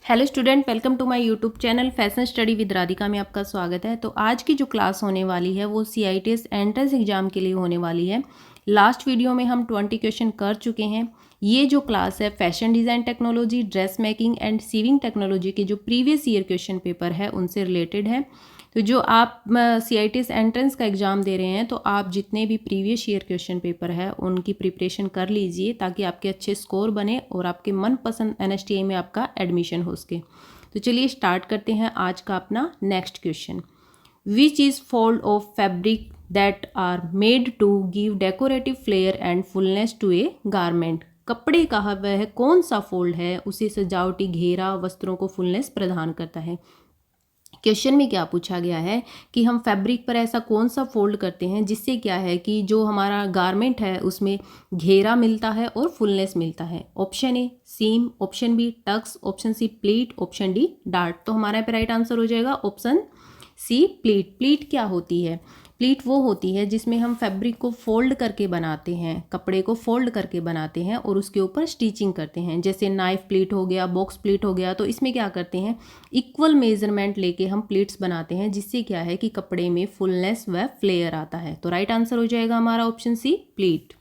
Hello student, welcome to my YouTube channel fashion study with Radhika में आपका स्वागत है। तो आज की जो क्लास होने वाली है वो CITS एंट्रेंस एग्जाम के लिए होने वाली है। लास्ट वीडियो में हम 20 क्वेश्चन कर चुके हैं। ये जो क्लास है fashion design technology, dress making and sewing technology के जो प्रीवियस ईयर क्वेश्चन पेपर है उनसे रिलेटेड है। तो जो आप CITS एंट्रेंस का एग्ज़ाम दे रहे हैं तो आप जितने भी प्रीवियस ईयर क्वेश्चन पेपर है उनकी प्रिपरेशन कर लीजिए ताकि आपके अच्छे स्कोर बने और आपके मनपसंद NSTI में आपका एडमिशन हो सके। तो चलिए स्टार्ट करते हैं आज का अपना next question. Which is fold of fabric that are made to give decorative flare and fullness to a garment. कपड़े का वह कौन सा फोल्ड है उसे सजावटी घेरा वस्त्रों को फुलनेस प्रदान करता है। क्वेश्चन में क्या पूछा गया है कि हम फैब्रिक पर ऐसा कौन सा फोल्ड करते हैं जिससे क्या है कि जो हमारा गारमेंट है उसमें घेरा मिलता है और फुलनेस मिलता है। Option A seam, option B tucks, option C pleat, option D dart. तो हमारा पे राइट आंसर हो जाएगा ऑप्शन सी प्लीट। प्लीट क्या होती है? प्लीट वो होती है जिसमें हम फैब्रिक को फोल्ड करके बनाते हैं, कपड़े को फोल्ड करके बनाते हैं और उसके ऊपर स्टिचिंग करते हैं। जैसे नाइफ प्लीट हो गया, बॉक्स प्लीट हो गया। तो इसमें क्या करते हैं, इक्वल मेजरमेंट लेके हम प्लीट्स बनाते हैं जिससे क्या है कि कपड़े में फुलनेस व फ्लेयर आता है। तो राइट आंसर हो जाएगा हमारा option C pleat.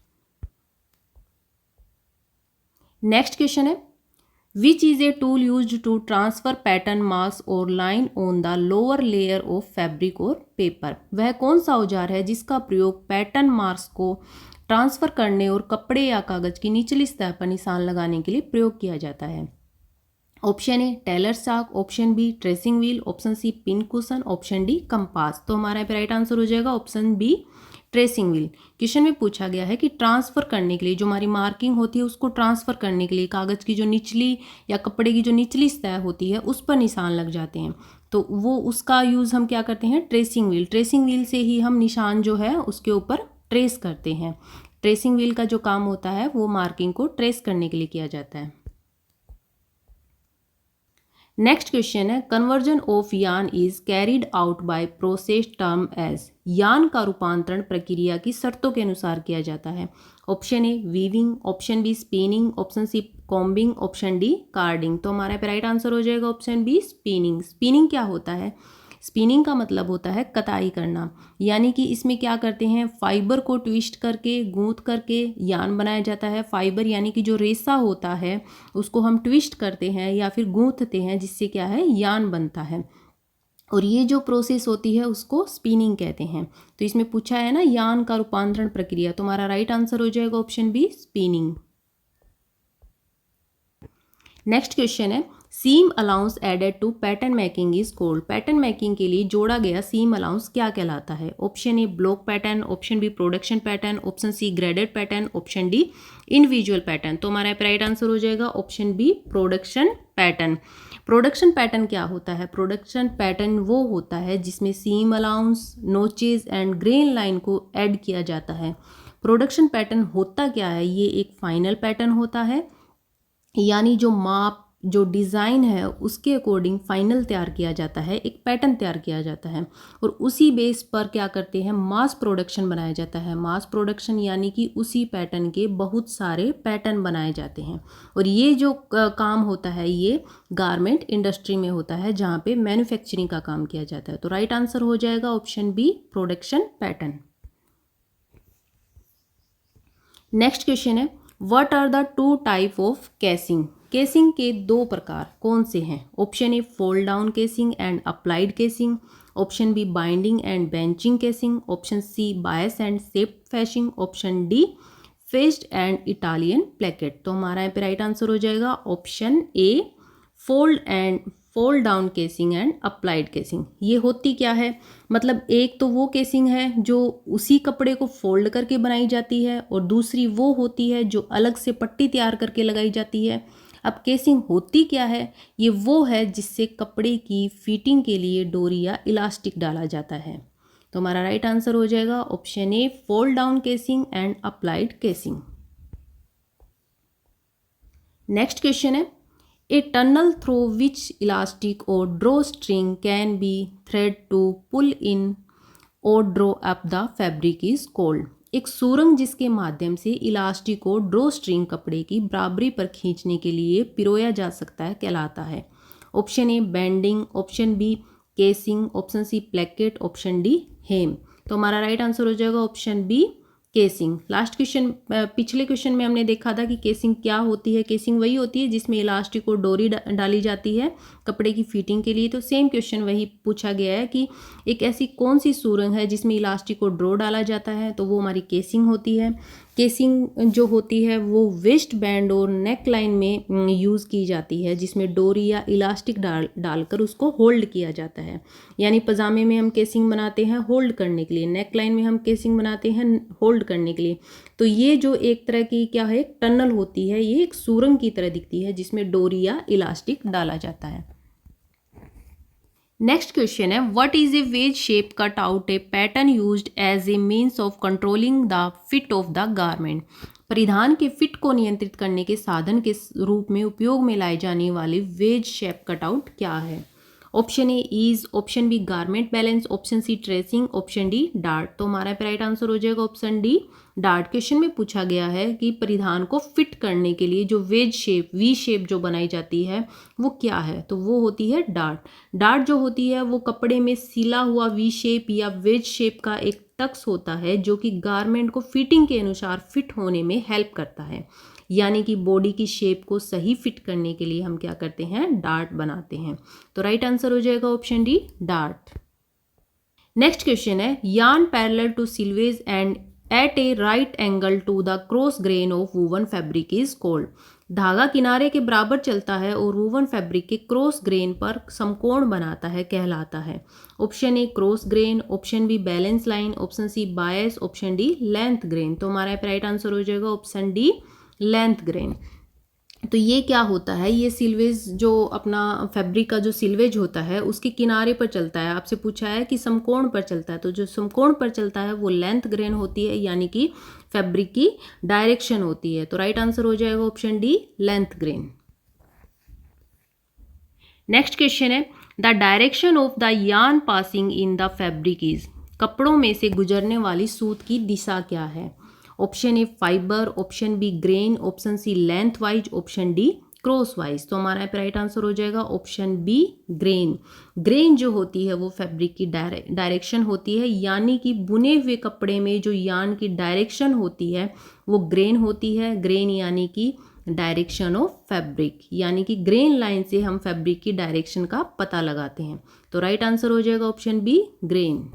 Next question है which is a tool use to transfer pattern marks or line on the lower layer of fabric or paper. वह कौन सा औजार है जिसका प्रयोग पैटर्न मार्क्स को ट्रांसफर करने और कपड़े या कागज की निचली सतह पर निशान लगाने के लिए प्रयोग किया जाता है। Option A tailor chalk, option B tracing wheel, option C pin cushion, option D compass. तो हमारा राइट आंसर हो जाएगा option B tracing wheel. Question में पूछा गया है कि ट्रांसफर करने के लिए जो हमारी मार्किंग होती है उसको ट्रांसफर करने के लिए कागज की जो निचली या कपड़े की जो निचली सतह होती है उस पर निशान लग जाते हैं। तो वो उसका यूज़ हम क्या करते हैं, ट्रेसिंग व्हील। ट्रेसिंग व्हील से ही हम निशान जो है उसके ऊपर ट्रेस करते हैं। ट्रेसिंग व्हील का जो काम होता है वो मार्किंग को ट्रेस करने के लिए किया जाता है। नेक्स्ट क्वेश्चन है conversion of yarn is carried out by process term as. Yarn का रूपांतरण प्रक्रिया की शर्तों के अनुसार किया जाता है। Option A weaving, option B spinning, option C combing, option D carding. तो हमारे पे राइट आंसर हो जाएगा ऑप्शन बी स्पिनिंग। स्पिनिंग क्या होता है? स्पिनिंग का मतलब होता है कताई करना, यानी कि इसमें क्या करते हैं, फाइबर को ट्विस्ट करके गूंथ करके यान बनाया जाता है। फाइबर यानी कि जो रेशा होता है उसको हम ट्विस्ट करते हैं या फिर गूंथते हैं जिससे क्या है यान बनता है। और ये जो प्रोसेस होती है उसको स्पिनिंग कहते हैं। तो इसमें पूछा है ना यान का रूपांतरण प्रक्रिया, तो हमारा राइट आंसर हो जाएगा option B spinning. Next question है seam allowance added to pattern making is called. Pattern making के लिए जोड़ा गया सीम अलाउंस क्या कहलाता है? Option A block pattern, option B production pattern, option C graded pattern, option D individual pattern. तो हमारा राइट आंसर हो जाएगा option B production pattern. Production pattern क्या होता है? प्रोडक्शन पैटर्न वो होता है जिसमें seam allowance, notches and grain line को ऐड किया जाता है। प्रोडक्शन पैटर्न होता क्या है? ये एक फाइनल पैटर्न होता है, यानी जो माप जो डिज़ाइन है उसके अकॉर्डिंग फाइनल तैयार किया जाता है, एक पैटर्न तैयार किया जाता है और उसी बेस पर क्या करते हैं, मास प्रोडक्शन बनाया जाता है। मास प्रोडक्शन यानी कि उसी पैटर्न के बहुत सारे पैटर्न बनाए जाते हैं। और ये जो काम होता है ये गारमेंट इंडस्ट्री में होता है जहाँ पे मैन्युफैक्चरिंग का काम किया जाता है। तो राइट आंसर हो जाएगा option B production pattern. Next question है what are the two type of casing. Casing के दो प्रकार कौन से हैं? Option A fold down casing and applied casing, option B binding and benching casing, option C bias and shaped facing, option D faced and Italian placket. तो हमारा यहाँ पे राइट आंसर हो जाएगा option A fold down casing and applied casing. ये होती क्या है, मतलब एक तो वो केसिंग है जो उसी कपड़े को फोल्ड करके बनाई जाती है और दूसरी वो होती है जो अलग से पट्टी तैयार करके लगाई जाती है। अब केसिंग होती क्या है, ये वो है जिससे कपड़े की फिटिंग के लिए डोरी या इलास्टिक डाला जाता है। तो हमारा राइट आंसर हो जाएगा option A fold down casing and applied casing. Next question is a tunnel through which elastic or draw string can be thread to pull in or draw up the fabric is called. एक सुरंग जिसके माध्यम से elastic को draw string कपड़े की बराबरी पर खींचने के लिए पिरोया जा सकता है कहलाता है। Option A bending, option B casing, option C placket, option D hem. तो हमारा राइट आंसर हो जाएगा option B casing. Last question, पिछले क्वेश्चन में हमने देखा था कि केसिंग क्या होती है। केसिंग वही होती है जिसमें इलास्टिक और डोरी डाली जाती है कपड़े की फिटिंग के लिए। तो सेम क्वेश्चन वही पूछा गया है कि एक ऐसी कौन सी सुरंग है जिसमें इलास्टिक और ड्रॉ डाला जाता है, तो वो हमारी केसिंग होती है। केसिंग जो होती है वो वेस्ट बैंड और नेक लाइन में यूज़ की जाती है, जिसमें डोरी या इलास्टिक डालकर उसको होल्ड किया जाता है। यानी पजामे में हम केसिंग बनाते हैं होल्ड करने के लिए, नेक लाइन में हम केसिंग बनाते हैं होल्ड करने के लिए। तो ये जो एक तरह की क्या है, टनल होती है, ये एक सुरंग की तरह दिखती है जिसमें डोरी या इलास्टिक डाला जाता है। नेक्स्ट क्वेश्चन है, what is a wedge shape cut out a pattern used as a means of controlling the fit of the garment. परिधान के फिट को नियंत्रित करने के साधन के रूप में उपयोग में लाए जाने वाले वेज शेप कटआउट क्या है। Option A ease, option B garment balance, option C tracing, option D dart. तो हमारा राइट आंसर हो जाएगा ऑप्शन डी डार्ट। क्वेश्चन में पूछा गया है कि परिधान को फिट करने के लिए जो वेज शेप, वी शेप जो बनाई जाती है वो क्या है, तो वो होती है डार्ट। डार्ट जो होती है वो कपड़े में सिला हुआ वी शेप या वेज शेप का एक टक्स होता है जो कि गारमेंट को फिटिंग के अनुसार फिट होने में हेल्प करता है। यानी कि बॉडी की शेप को सही फिट करने के लिए हम क्या करते हैं, डार्ट बनाते हैं। तो राइट आंसर हो जाएगा option D dart. Next question है, yarn parallel to selvage and at a right angle to the cross grain of woven fabric is called. धागा किनारे के बराबर चलता है और वूवन फैब्रिक के क्रॉस ग्रेन पर समकोण बनाता है, कहलाता है। Option A cross grain, option B balance line, option C bias, option D length grain. तो हमारा राइट आंसर हो जाएगा ऑप्शन डी लेंथ ग्रेन। तो ये क्या होता है, ये सिल्वेज जो अपना फैब्रिक का जो सिल्वेज होता है उसके किनारे पर चलता है। आपसे पूछा है कि समकोण पर चलता है, तो जो समकोण पर चलता है वो लेंथ ग्रेन होती है, यानी कि फैब्रिक की डायरेक्शन होती है। तो राइट आंसर हो जाएगा option D length grain. Next question है, the direction of the yarn passing in the fabric is. कपड़ों में से गुजरने वाली सूत की दिशा क्या है। Option A fibre, option B grain, option C lengthwise, option D crosswise. तो हमारा राइट आंसर हो जाएगा ऑप्शन बी ग्रेन। ग्रेन जो होती है वो फैब्रिक की डायरेक्शन होती है, यानी कि बुने हुए कपड़े में जो यार्न की डायरेक्शन होती है वो ग्रेन होती है। ग्रेन यानी कि डायरेक्शन ऑफ फैब्रिक, यानी कि ग्रेन लाइन से हम फैब्रिक की डायरेक्शन का पता लगाते हैं। तो राइट आंसर हो जाएगा option B grain.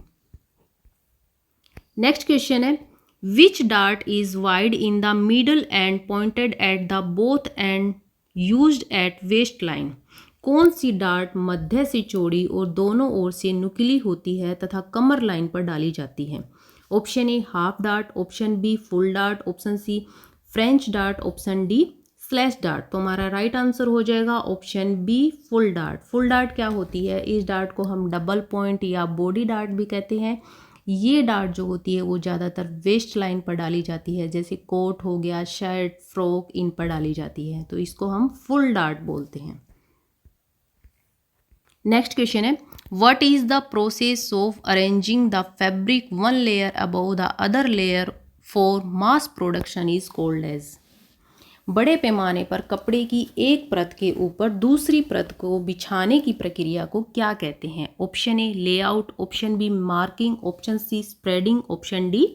Next question है, which dart is wide in the middle and pointed at the both end used at waist line. कौन सी डार्ट मध्य से चौड़ी और दोनों ओर से नुकीली होती है तथा कमर लाइन पर डाली जाती है। Option A half dart, option B full dart, option C French dart, option D slash dart. तो हमारा राइट आंसर हो जाएगा option B full dart. Full dart क्या होती है, इस डार्ट को हम डबल पॉइंट या बॉडी डार्ट भी कहते हैं। ये डार्ट जो होती है वो ज़्यादातर वेस्ट लाइन पर डाली जाती है, जैसे कोट हो गया, शर्ट, फ्रॉक, इन पर डाली जाती है, तो इसको हम फुल डार्ट बोलते हैं। नेक्स्ट क्वेश्चन है, what is the process of arranging the fabric one layer above the other layer for mass production is called as. बड़े पैमाने पर कपड़े की एक परत के ऊपर दूसरी परत को बिछाने की प्रक्रिया को क्या कहते हैं। Option A layout, option B marking, option C spreading, option D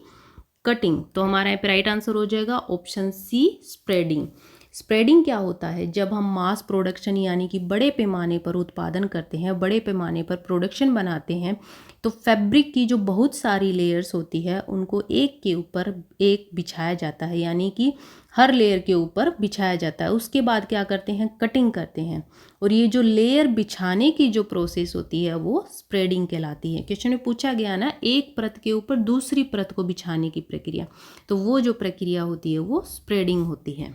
cutting. तो हमारा यहाँ पे राइट आंसर हो जाएगा ऑप्शन सी स्प्रेडिंग। स्प्रेडिंग क्या होता है, जब हम मास प्रोडक्शन यानी कि बड़े पैमाने पर उत्पादन करते हैं, बड़े पैमाने पर प्रोडक्शन बनाते हैं, तो फैब्रिक की जो बहुत सारी लेयर्स होती है उनको एक के ऊपर एक बिछाया जाता है, यानी कि हर लेयर के ऊपर बिछाया जाता है। उसके बाद क्या करते हैं, कटिंग करते हैं, और ये जो लेयर बिछाने की जो प्रोसेस होती है वो स्प्रेडिंग कहलाती है। क्वेश्चन में पूछा गया ना, एक परत के ऊपर दूसरी परत को बिछाने की प्रक्रिया, तो वो जो प्रक्रिया होती है वो स्प्रेडिंग होती है।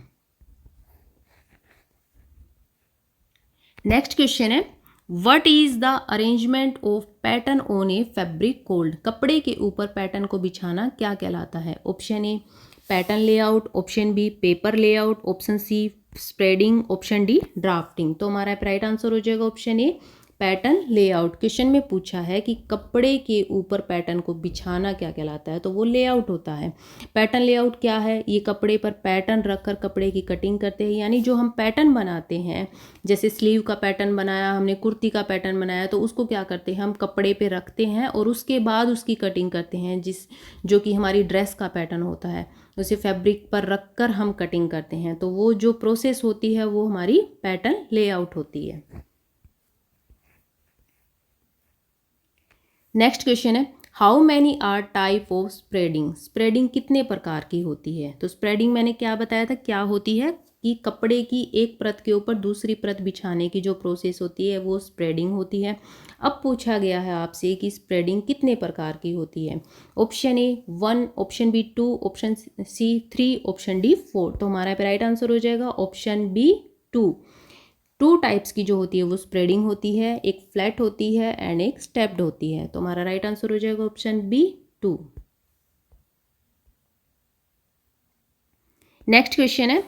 नेक्स्ट क्वेश्चन है, what is the arrangement of pattern on a fabric called. कपड़े के ऊपर पैटर्न को बिछाना क्या कहलाता है। Option A pattern layout, option B paper layout, option C spreading, option D drafting. तो हमारा राइट आंसर हो जाएगा option A pattern layout. Question में पूछा है कि कपड़े के ऊपर पैटर्न को बिछाना क्या कहलाता है, तो वो लेआउट होता है। पैटर्न लेआउट क्या है, ये कपड़े पर पैटर्न रखकर कपड़े की कटिंग करते हैं, यानी जो हम पैटर्न बनाते हैं, जैसे स्लीव का पैटर्न बनाया हमने, कुर्ती का पैटर्न बनाया, तो उसको क्या करते हैं हम कपड़े पे रखते हैं और उसके बाद उसकी कटिंग करते हैं, जो कि हमारी ड्रेस का पैटर्न होता है, उसे फैब्रिक पर रखकर हम कटिंग करते हैं। तो वो जो प्रोसेस होती है वो हमारी पैटर्न लेआउट होती है। नेक्स्ट क्वेश्चन है, how many are type of spreading. Spreading कितने प्रकार की होती है, तो स्प्रेडिंग मैंने क्या बताया था, क्या होती है कि कपड़े की एक परत के ऊपर दूसरी परत बिछाने की जो प्रोसेस होती है वो स्प्रेडिंग होती है। अब पूछा गया है आपसे कि स्प्रेडिंग कितने प्रकार की होती है। Option A 1, option B 2, option C 3, option D 4। तो हमारा पे राइट आंसर हो जाएगा ऑप्शन बी 2। 2 टाइप्स की जो होती है वो स्प्रेडिंग होती है, एक फ्लैट होती है एंड एक स्टेप्ड होती है। तो हमारा राइट आंसर हो जाएगा ऑप्शन बी 2। नेक्स्ट क्वेश्चन है,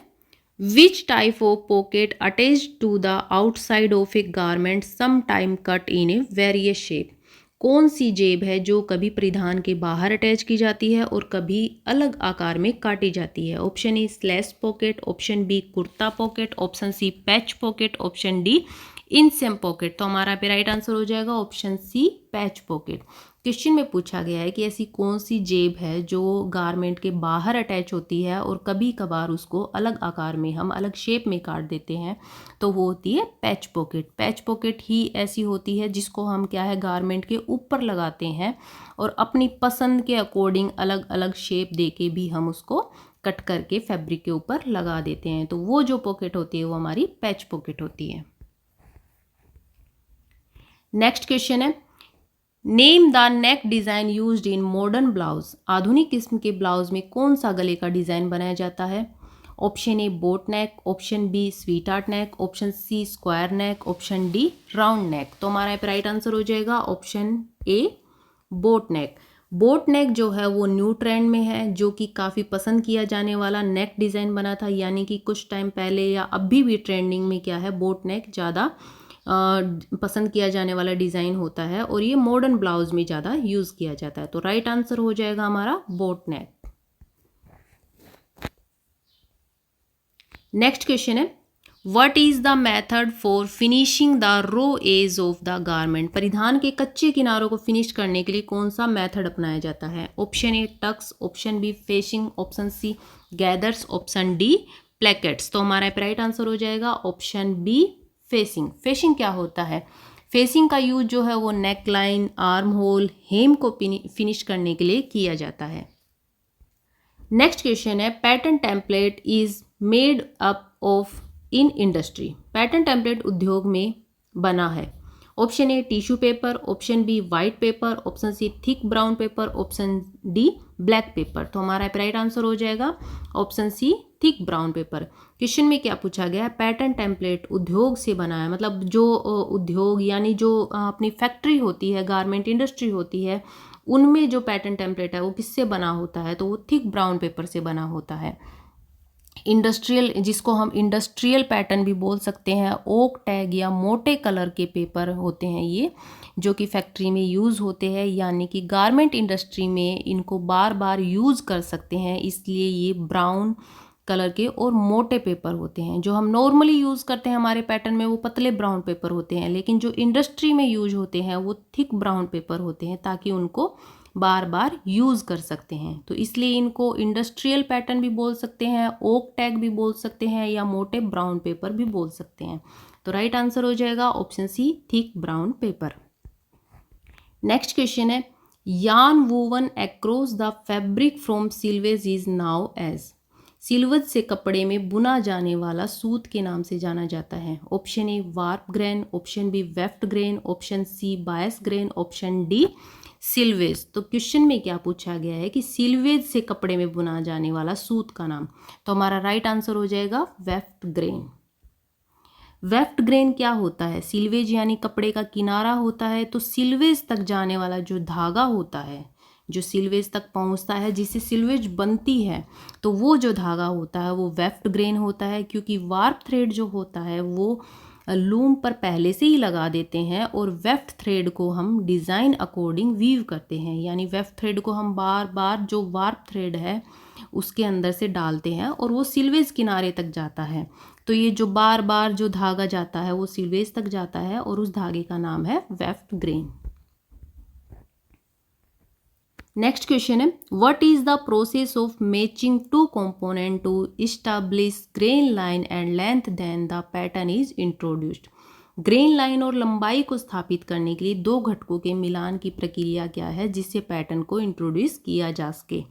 which type of pocket attached to the outside of a garment some time cut in a various shape. कौन सी जेब है जो कभी परिधान के बाहर अटैच की जाती है और कभी अलग आकार में काटी जाती है। Option A slash pocket, option B kurta pocket, option C patch pocket, option D inseam pocket. तो हमारा पे राइट आंसर हो जाएगा option C patch pocket. Question में पूछा गया है कि ऐसी कौन सी जेब है जो गारमेंट के बाहर अटैच होती है और कभी कभार उसको अलग आकार में हम अलग शेप में काट देते हैं, तो वो होती है पैच पॉकेट। पैच पॉकेट ही ऐसी होती है जिसको हम क्या है गारमेंट के ऊपर लगाते हैं और अपनी पसंद के अकॉर्डिंग अलग अलग शेप दे के भी हम उसको कट करके फैब्रिक के ऊपर लगा देते हैं। तो वो जो पॉकेट होती है वो हमारी पैच पॉकेट होती है। नेक्स्ट क्वेश्चन है, name the neck design used in modern blouse. आधुनिक किस्म के ब्लाउज में कौन सा गले का डिज़ाइन बनाया जाता है। Option A boat neck, option B sweetheart neck, option C square neck, option D round neck. तो हमारा राइट आंसर हो जाएगा option A boat neck. Boat neck जो है वो न्यू ट्रेंड में है, जो कि काफ़ी पसंद किया जाने वाला नेक डिज़ाइन बना था, यानी कि कुछ टाइम पहले या अभी भी ट्रेंडिंग में क्या है बोट नेक ज़्यादा पसंद किया जाने वाला डिज़ाइन होता है और ये मॉडर्न ब्लाउज में ज़्यादा यूज़ किया जाता है। तो राइट आंसर हो जाएगा हमारा बोट नेक। नेक्स्ट क्वेश्चन है, what is the method for finishing the raw edge of the garment. परिधान के कच्चे किनारों को फिनिश करने के लिए कौन सा मेथड अपनाया जाता है। Option A tucks, option B facing, option C gathers, option D plackets. तो हमारा राइट आंसर हो जाएगा ऑप्शन बी फेसिंग। फेसिंग क्या होता है, फेसिंग का यूज जो है वो neckline, armhole, hem को फिनिश करने के लिए किया जाता है। नेक्स्ट क्वेश्चन है, pattern template is made up of in industry. Pattern template उद्योग में बना है। Option A tissue paper, option B white paper, option C thick brown paper, option D black paper. तो हमारा राइट आंसर हो जाएगा option C thick brown paper. Question में क्या पूछा गया है, पैटर्न टेम्पलेट उद्योग से बना है, मतलब जो उद्योग यानी जो अपनी फैक्ट्री होती है, गारमेंट इंडस्ट्री होती है, उनमें जो पैटर्न टेम्पलेट है वो किससे बना होता है, तो वो थिक ब्राउन पेपर से बना होता है। इंडस्ट्रियल, जिसको हम इंडस्ट्रियल पैटर्न भी बोल सकते हैं, ओक टैग या मोटे कलर के पेपर होते हैं ये, जो कि फैक्ट्री में यूज़ होते हैं, यानी कि गारमेंट इंडस्ट्री में इनको बार बार यूज़ कर सकते हैं, इसलिए ये ब्राउन कलर के और मोटे पेपर होते हैं। जो हम नॉर्मली यूज़ करते हैं हमारे पैटर्न में वो पतले ब्राउन पेपर होते हैं, लेकिन जो इंडस्ट्री में यूज होते हैं वो थिक ब्राउन पेपर होते हैं, ताकि उनको बार बार यूज़ कर सकते हैं। तो इसलिए इनको इंडस्ट्रियल पैटर्न भी बोल सकते हैं, ओक टैग भी बोल सकते हैं, या मोटे ब्राउन पेपर भी बोल सकते हैं। तो राइट आंसर हो जाएगा option C thick brown paper. Next question है, yarn woven across the fabric from selvage is now edge. Selvage से कपड़े में बुना जाने वाला सूत के नाम से जाना जाता है। Option A warp grain, option B weft grain, option C bias grain, option D selvage. तो क्वेश्चन में क्या पूछा गया है कि सिल्वेज से कपड़े में बुना जाने वाला सूत का नाम। तो हमारा राइट आंसर हो जाएगा वेफ्ट ग्रेन। वेफ्ट ग्रेन क्या होता है, सिल्वेज यानी कपड़े का किनारा होता है, तो सिल्वेज तक जाने वाला जो धागा होता है, जो सिल्वेज तक पहुंचता है, जिससे सिल्वेज बनती है, तो वो जो धागा होता है वो वेफ्ट ग्रेन होता है। क्योंकि वार्प थ्रेड जो होता है वो लूम पर पहले से ही लगा देते हैं और वेफ्ट थ्रेड को हम डिज़ाइन अकॉर्डिंग वीव करते हैं, यानी वेफ्ट थ्रेड को हम बार बार जो वार्प थ्रेड है उसके अंदर से डालते हैं और वो सिल्वेज किनारे तक जाता है। तो ये जो बार बार जो धागा जाता है वो सिल्वेज तक जाता है और उस धागे का नाम है वेफ्ट ग्रेन। नेक्स्ट क्वेश्चन है, what is the process of matching two component to establish grain line and length then the pattern is introduced. Grain line और लंबाई को स्थापित करने के लिए दो घटकों के मिलान की प्रक्रिया क्या है जिससे पैटर्न को इंट्रोड्यूस किया जा सके।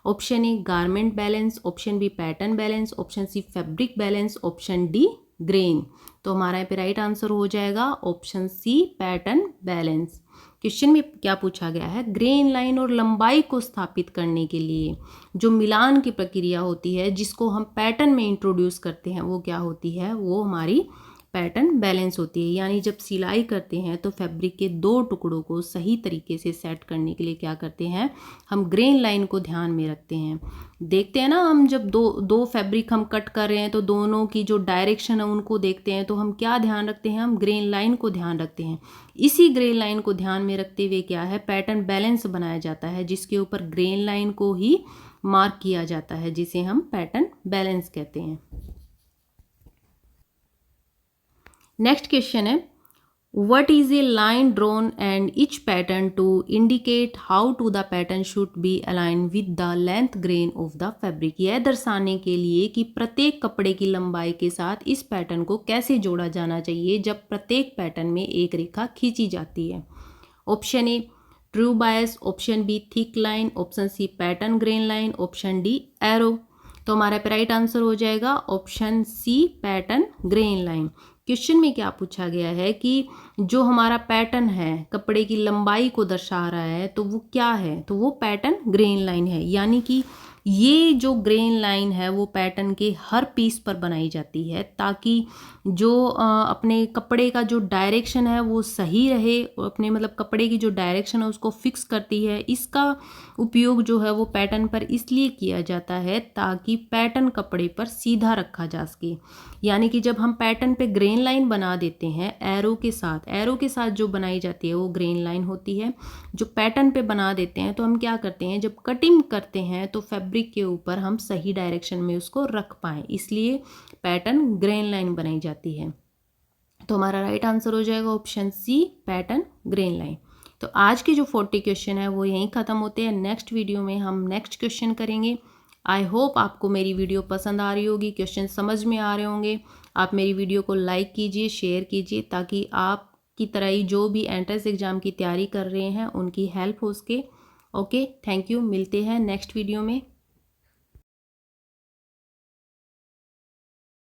Option A garment balance, option B pattern balance, option C fabric balance, option D grain. तो हमारा यहाँ पे राइट आंसर हो जाएगा option C pattern balance. Question में क्या पूछा गया है, ग्रेन लाइन और लंबाई को स्थापित करने के लिए जो मिलान की प्रक्रिया होती है जिसको हम पैटर्न में इंट्रोड्यूस करते हैं वो क्या होती है, वो हमारी पैटर्न बैलेंस होती है। यानी जब सिलाई करते हैं तो फैब्रिक के दो टुकड़ों को सही तरीके से सेट करने के लिए क्या करते हैं, हम ग्रेन लाइन को ध्यान में रखते हैं। देखते हैं ना, हम जब दो फैब्रिक हम कट कर रहे हैं तो दोनों की जो डायरेक्शन है उनको देखते हैं तो हम क्या ध्यान रखते हैं, हम ग्रेन लाइन को ध्यान रखते हैं। इसी ग्रेन लाइन को ध्यान में रखते हुए क्या है, पैटर्न बैलेंस बनाया जाता है जिसके ऊपर ग्रेन लाइन को ही मार्क किया जाता है, जिसे हम पैटर्न बैलेंस कहते हैं। नेक्स्ट क्वेश्चन है, what is a line drawn and each pattern to indicate how to the pattern should be align with the length grain of the fabric. यह दर्शाने के लिए कि प्रत्येक कपड़े की लंबाई के साथ इस पैटर्न को कैसे जोड़ा जाना चाहिए जब प्रत्येक पैटर्न में एक रेखा खींची जाती है। Option A true bias, option B thick line, option C pattern grain line, option D arrow. तो हमारा राइट आंसर हो जाएगा option C pattern grain line. Question में क्या पूछा गया है कि जो हमारा पैटर्न है कपड़े की लंबाई को दर्शा रहा है तो वो क्या है, तो वो पैटर्न ग्रेन लाइन है। यानी कि ये जो ग्रेन लाइन है वो पैटर्न के हर पीस पर बनाई जाती है ताकि जो अपने कपड़े का जो डायरेक्शन है वो सही रहे, अपने मतलब कपड़े की जो डायरेक्शन है उसको फिक्स करती है। इसका उपयोग जो है वो पैटर्न पर इसलिए किया जाता है ताकि पैटर्न कपड़े पर सीधा रखा जा सके। यानी कि जब हम पैटर्न पे ग्रेन लाइन बना देते हैं एरो के साथ जो बनाई जाती है वो ग्रेन लाइन होती है। जो पैटर्न पे बना देते हैं तो हम क्या करते हैं, जब कटिंग करते हैं तो फैब्रिक के ऊपर हम सही डायरेक्शन में उसको रख पाएँ, इसलिए पैटर्न ग्रेन लाइन बनाई जाती है। तो हमारा राइट आंसर हो जाएगा option C pattern grain line. तो आज के जो 40 क्वेश्चन है वो यहीं ख़त्म होते हैं। नेक्स्ट वीडियो में हम नेक्स्ट क्वेश्चन करेंगे। आई होप आपको मेरी वीडियो पसंद आ रही होगी, क्वेश्चन समझ में आ रहे होंगे। आप मेरी वीडियो को लाइक कीजिए, शेयर कीजिए ताकि आपकी तरह ही जो भी एंट्रेंस एग्ज़ाम की तैयारी कर रहे हैं उनकी हेल्प हो सके। Okay, thank you. मिलते हैं नेक्स्ट वीडियो में।